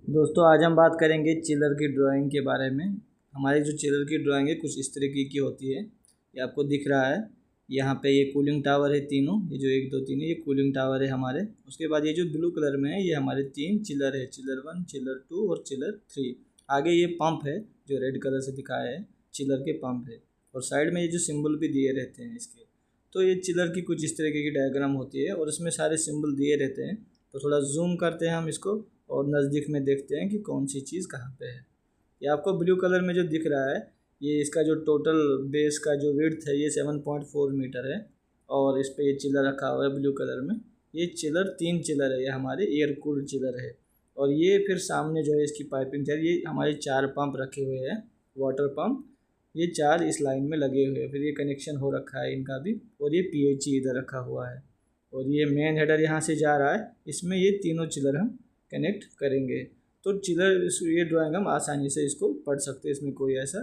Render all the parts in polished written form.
दोस्तों आज हम बात करेंगे चिलर की ड्राइंग के बारे में। हमारी जो चिलर की ड्राइंग है कुछ इस तरीके की होती है। ये आपको दिख रहा है, यहाँ पे ये कूलिंग टावर है तीनों, ये जो 1 2 3 है ये कूलिंग टावर है हमारे। उसके बाद ये जो ब्लू कलर में है ये हमारे 3 चिलर है, चिलर 1, चिलर 2 और चिलर 3। आगे ये पंप है जो रेड कलर से दिखाया है, चिलर के पंप है। और साइड में ये जो सिंबल भी दिए रहते हैं इसके। तो ये चिलर की कुछ इस तरीके की डायग्राम होती है और इसमें सारे सिंबल दिए रहते हैं। तो थोड़ा जूम करते हैं हम इसको और नज़दीक में देखते हैं कि कौन सी चीज़ कहाँ पे है। ये आपको ब्लू कलर में जो दिख रहा है ये इसका जो टोटल बेस का जो विड्थ है ये 7.4 मीटर है। और इस पे ये चिलर रखा हुआ है ब्लू कलर में। ये चिलर 3 चिलर है, ये हमारे एयर कूल्ड चिलर है। और ये फिर सामने जो है इसकी पाइपिंग चल, ये हमारे 4 पंप रखे हुए हैं, वाटर पंप। ये 4 इस लाइन में लगे हुए हैं, फिर ये कनेक्शन हो रखा है इनका भी। और ये पीएचई इधर रखा हुआ है और ये मेन हेडर यहाँ से जा रहा है, इसमें ये तीनों चिलर हम कनेक्ट करेंगे। तो चिलर ये ड्राइंग हम आसानी से इसको पढ़ सकते हैं, इसमें कोई ऐसा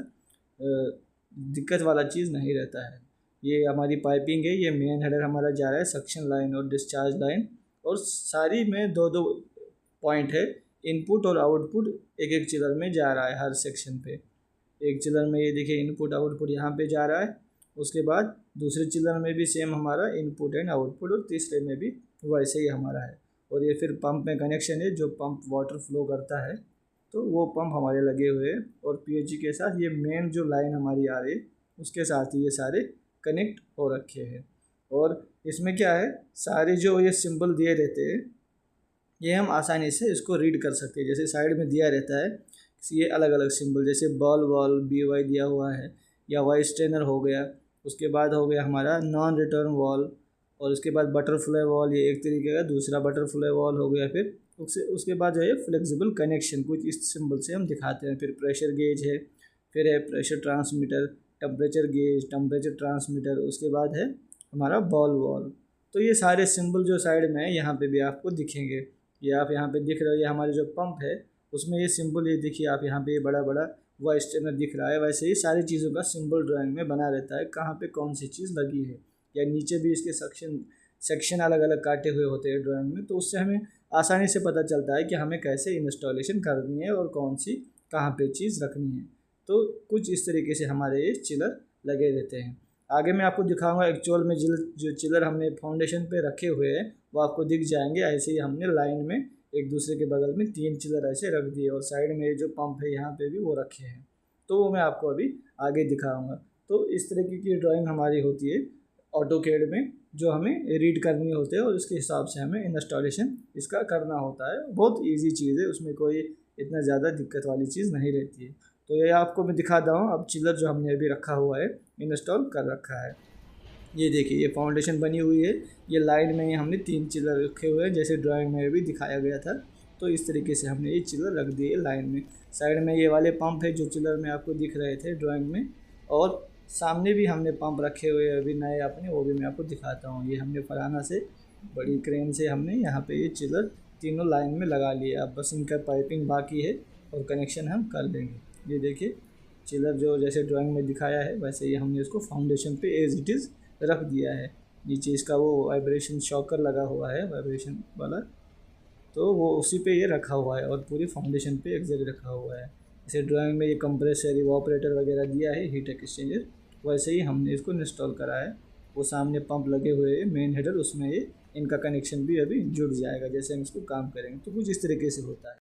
दिक्कत वाला चीज़ नहीं रहता है। ये हमारी पाइपिंग है, ये मेन हेडर हमारा जा रहा है, सक्शन लाइन और डिस्चार्ज लाइन। और सारी में 2 2 पॉइंट है, इनपुट और आउटपुट एक एक चिलर में जा रहा है हर सेक्शन पे। एक चिलर में ये देखिए इनपुट आउटपुट यहाँ पे जा रहा है। उसके बाद दूसरे चिलर में भी सेम हमारा इनपुट एंड आउटपुट, और तीसरे में भी वैसे ही हमारा है। और ये फिर पंप में कनेक्शन है, जो पंप वाटर फ्लो करता है तो वो पंप हमारे लगे हुए हैं। और पीएचई के साथ ये मेन जो लाइन हमारी आ रही है उसके साथ ही ये सारे कनेक्ट हो रखे हैं। और इसमें क्या है, सारे जो ये सिंबल दिए रहते हैं ये हम आसानी से इसको रीड कर सकते हैं। जैसे साइड में दिया रहता है ये अलग अलग सिंबल, जैसे बॉल वॉल BY दिया हुआ है, या वाई स्ट्रेनर हो गया। उसके बाद हो गया हमारा नॉन रिटर्न वॉल। और उसके बाद बटरफ्लाई वॉल, ये एक तरीके का दूसरा बटरफ्लाई वॉल हो गया। फिर उसके बाद जो है फ्लेक्सिबल कनेक्शन, कुछ इस सिंबल से हम दिखाते हैं। फिर प्रेशर गेज है, फिर है pressure transmitter, temperature gauge, temperature transmitter. उसके बाद है हमारा बॉल वॉल। तो ये सारे सिंबल जो साइड में है यहाँ पे भी आपको दिखेंगे। ये आप यहाँ पे दिख रहे हो, ये हमारे जो पंप है उसमें ये सिंबल, ये देखिए आप यहाँ पे बड़ा बड़ा वाई स्ट्रेनर दिख रहा है। वैसे ही सारी चीज़ों का सिंबल ड्राइंग में बना रहता है, कहाँ पे कौन सी चीज़ लगी है। या नीचे भी इसके सेक्शन अलग अलग काटे हुए होते हैं ड्राइंग में, तो उससे हमें आसानी से पता चलता है कि हमें कैसे इंस्टॉलेशन करनी है और कौन सी कहाँ पे चीज़ रखनी है। तो कुछ इस तरीके से हमारे ये चिलर लगे रहते हैं। आगे मैं आपको दिखाऊंगा एक्चुअल में जो चिलर हमने फाउंडेशन पे रखे हुए हैं वो आपको दिख जाएंगे। ऐसे ही हमने लाइन में एक दूसरे के बगल में 3 चिलर ऐसे रख दिए, और साइड में जो पंप है यहाँ पे भी वो रखे हैं। तो वो मैं आपको अभी आगे दिखाऊंगा। तो इस तरीके की ड्राइंग हमारी होती है ऑटोकैड में, जो हमें रीड करनी होती है और उसके हिसाब से हमें इंस्टॉलेशन इसका करना होता है। बहुत ईजी चीज़ है, उसमें कोई इतना ज़्यादा दिक्कत वाली चीज़ नहीं रहती है। तो ये आपको मैं दिखाता हूँ। अब चिलर जो हमने अभी रखा हुआ है, इंस्टॉल कर रखा है, ये देखिए ये फाउंडेशन बनी हुई है। ये लाइन में ही हमने 3 चिलर रखे हुए हैं, जैसे ड्राइंग में भी दिखाया गया था। तो इस तरीके से हमने ये चिलर रख दिए लाइन में। साइड में ये वाले पंप है जो चिलर में आपको दिख रहे थे ड्राइंग में। और सामने भी हमने पंप रखे हुए हैं अभी नए अपने, वो भी मैं आपको दिखाता हूँ। ये हमने फलाना से बड़ी क्रेन से हमने यहाँ पे ये चिलर तीनों लाइन में लगा लिए। अब बस इनका पाइपिंग बाकी है और कनेक्शन हम कर लेंगे। ये देखिए चिलर जो जैसे ड्राइंग में दिखाया है वैसे ही हमने इसको फाउंडेशन पे एज इट इज़ रख दिया है। नीचे इसका वो वाइब्रेशन शॉकर लगा हुआ है, वाइब्रेशन वाला, तो वो उसी पे ये रखा हुआ है। और पूरी फाउंडेशन पे एक जगह रखा हुआ है। जैसे ड्राइंग में ये कंप्रेसर, इवापोरेटर वगैरह दिया है, हीट एक्सचेंजर, वैसे ही हमने इसको इंस्टॉल करा है। वो सामने पंप लगे हुए हैं मेन हेडर, उसमें ये इनका कनेक्शन भी अभी जुड़ जाएगा जैसे हम इसको काम करेंगे। तो कुछ इस तरीके से होता है।